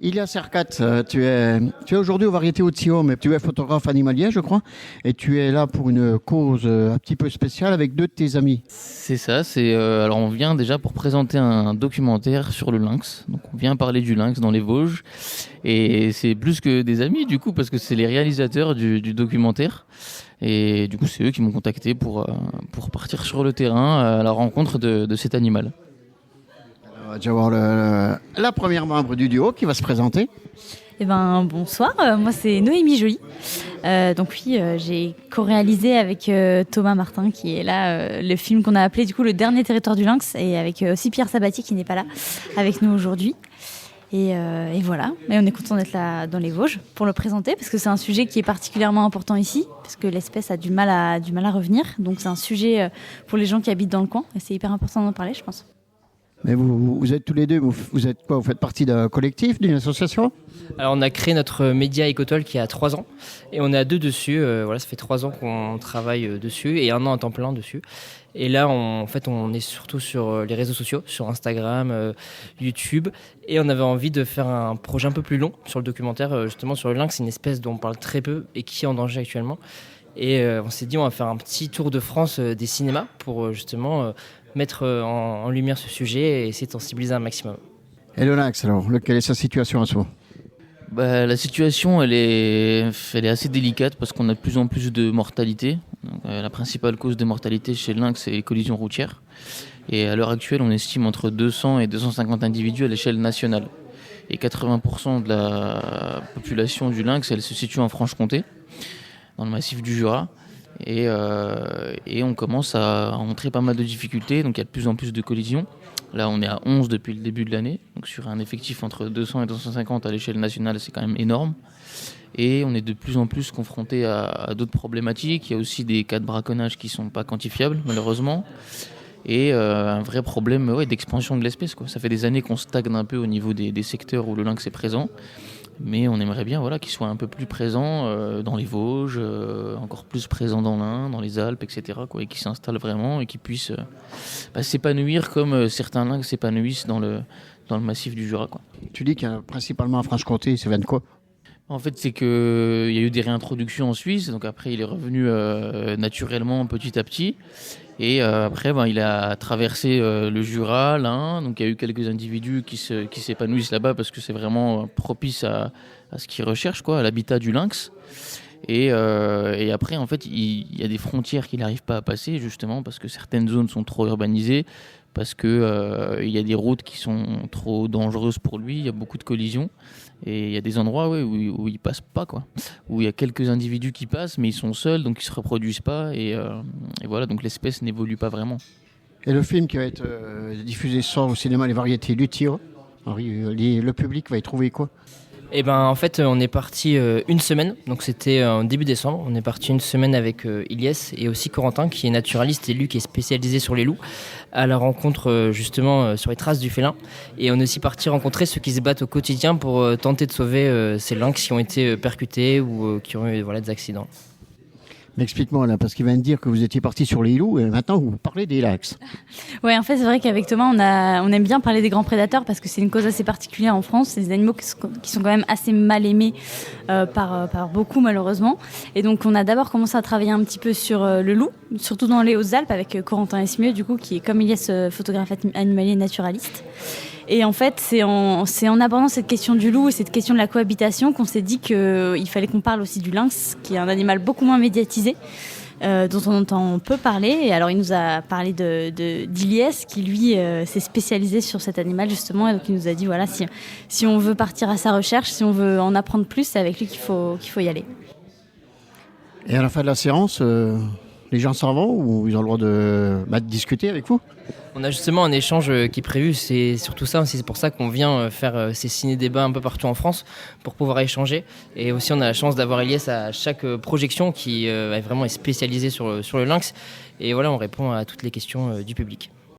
Ilias Erkat, tu es aujourd'hui aux Variétés Outsio, mais tu es photographe animalier, je crois, et tu es là pour une cause un petit peu spéciale avec deux de tes amis. C'est ça, alors on vient déjà pour présenter un documentaire sur le lynx. Donc on vient parler du lynx dans les Vosges et c'est plus que des amis du coup parce que c'est les réalisateurs du documentaire et du coup c'est eux qui m'ont contacté pour partir sur le terrain à la rencontre de cet animal. On va déjà voir la première membre du duo qui va se présenter. Eh ben, bonsoir, moi c'est Noémie Joly. Donc oui, j'ai co-réalisé avec Thomas Martin qui est là le film qu'on a appelé du coup Le Dernier Territoire du Lynx et avec aussi Pierre Sabatier qui n'est pas là avec nous aujourd'hui. Et voilà, et on est content d'être là dans les Vosges pour le présenter parce que c'est un sujet qui est particulièrement important ici parce que l'espèce a du mal à revenir. Donc c'est un sujet pour les gens qui habitent dans le coin et c'est hyper important d'en parler je pense. Mais vous êtes tous les deux, vous êtes quoi? Vous faites partie d'un collectif, d'une association? Alors on a créé notre média Ecotol qui a 3 ans et on est à 2 dessus. Voilà, ça fait 3 ans qu'on travaille dessus et 1 an à temps plein dessus. Et là, on est surtout sur les réseaux sociaux, sur Instagram, YouTube. Et on avait envie de faire un projet un peu plus long sur le documentaire, justement sur le lynx. C'est une espèce dont on parle très peu et qui est en danger actuellement. Et on s'est dit on va faire un petit tour de France des cinémas pour justement mettre en lumière ce sujet et essayer de sensibiliser un maximum. Et le lynx alors, quelle est sa situation à soi? La situation elle est assez délicate parce qu'on a de plus en plus de mortalité. Donc, la principale cause de mortalité chez le lynx c'est les collisions routières. Et à l'heure actuelle on estime entre 200 et 250 individus à l'échelle nationale. Et 80% de la population du lynx elle se situe en Franche-Comté, dans le massif du Jura. Et on commence à rencontrer pas mal de difficultés, donc il y a de plus en plus de collisions. Là on est à 11 depuis le début de l'année, donc sur un effectif entre 200 et 250 à l'échelle nationale c'est quand même énorme. Et on est de plus en plus confronté à d'autres problématiques, il y a aussi des cas de braconnage qui sont pas quantifiables malheureusement. Et un vrai problème d'expansion de l'espèce, quoi. Ça fait des années qu'on stagne un peu au niveau des secteurs où le lynx est présent. Mais on aimerait bien qu'il soit un peu plus présent dans les Vosges, encore plus présent dans l'Ain, dans les Alpes, etc. Et qu'il s'installe vraiment et qu'il puisse s'épanouir comme certains lynx s'épanouissent dans le massif du Jura, quoi. Tu dis qu'il y a principalement en Franche-Comté, ça vient de quoi? En fait, c'est qu'il y a eu des réintroductions en Suisse, donc après il est revenu naturellement petit à petit. Et après, il a traversé le Jura, l'Ain, donc il y a eu quelques individus qui s'épanouissent là-bas parce que c'est vraiment propice à ce qu'ils recherchent, à l'habitat du lynx. Et après, en fait, il y a des frontières qu'il n'arrive pas à passer, justement, parce que certaines zones sont trop urbanisées, parce que il y a des routes qui sont trop dangereuses pour lui, il y a beaucoup de collisions. Et il y a des endroits où ils passent pas, où il y a quelques individus qui passent, mais ils sont seuls, donc ils se reproduisent pas. Et voilà, donc l'espèce n'évolue pas vraiment. Et le film qui va être diffusé ce soir au cinéma Les Variétés Outsio, le public va y trouver quoi? Et en fait on est parti une semaine, donc c'était en début décembre. On est parti une semaine avec Ilias et aussi Corentin qui est naturaliste et lui qui est spécialisé sur les loups, à la rencontre justement sur les traces du félin. Et on est aussi parti rencontrer ceux qui se battent au quotidien pour tenter de sauver ces lynx qui ont été percutés ou qui ont eu des accidents. Mais explique-moi là, parce qu'il vient de dire que vous étiez parti sur les loups et maintenant vous parlez des lynx. Ouais, en fait, c'est vrai qu'avec Thomas, on aime bien parler des grands prédateurs parce que c'est une cause assez particulière en France. C'est des animaux qui sont quand même assez mal aimés par beaucoup, malheureusement. Et donc, on a d'abord commencé à travailler un petit peu sur le loup, surtout dans les Hautes-Alpes, avec Corentin Esmieux, du coup, qui est comme Ilias, photographe animalier naturaliste. Et en fait, c'est en abordant cette question du loup et cette question de la cohabitation qu'on s'est dit qu'il fallait qu'on parle aussi du lynx, qui est un animal beaucoup moins médiatisé, dont on entend peu parler. Et alors, il nous a parlé d'Ilias, qui lui s'est spécialisé sur cet animal justement. Et donc, il nous a dit voilà, si on veut partir à sa recherche, si on veut en apprendre plus, c'est avec lui qu'il faut y aller. Et à la fin de la séance, les gens s'en vont ou ils ont le droit de discuter avec vous? On a justement un échange qui est prévu, c'est surtout ça, c'est pour ça qu'on vient faire ces ciné-débats un peu partout en France pour pouvoir échanger. Et aussi on a la chance d'avoir Ilias à chaque projection qui est spécialisée sur le lynx. Et voilà, on répond à toutes les questions du public.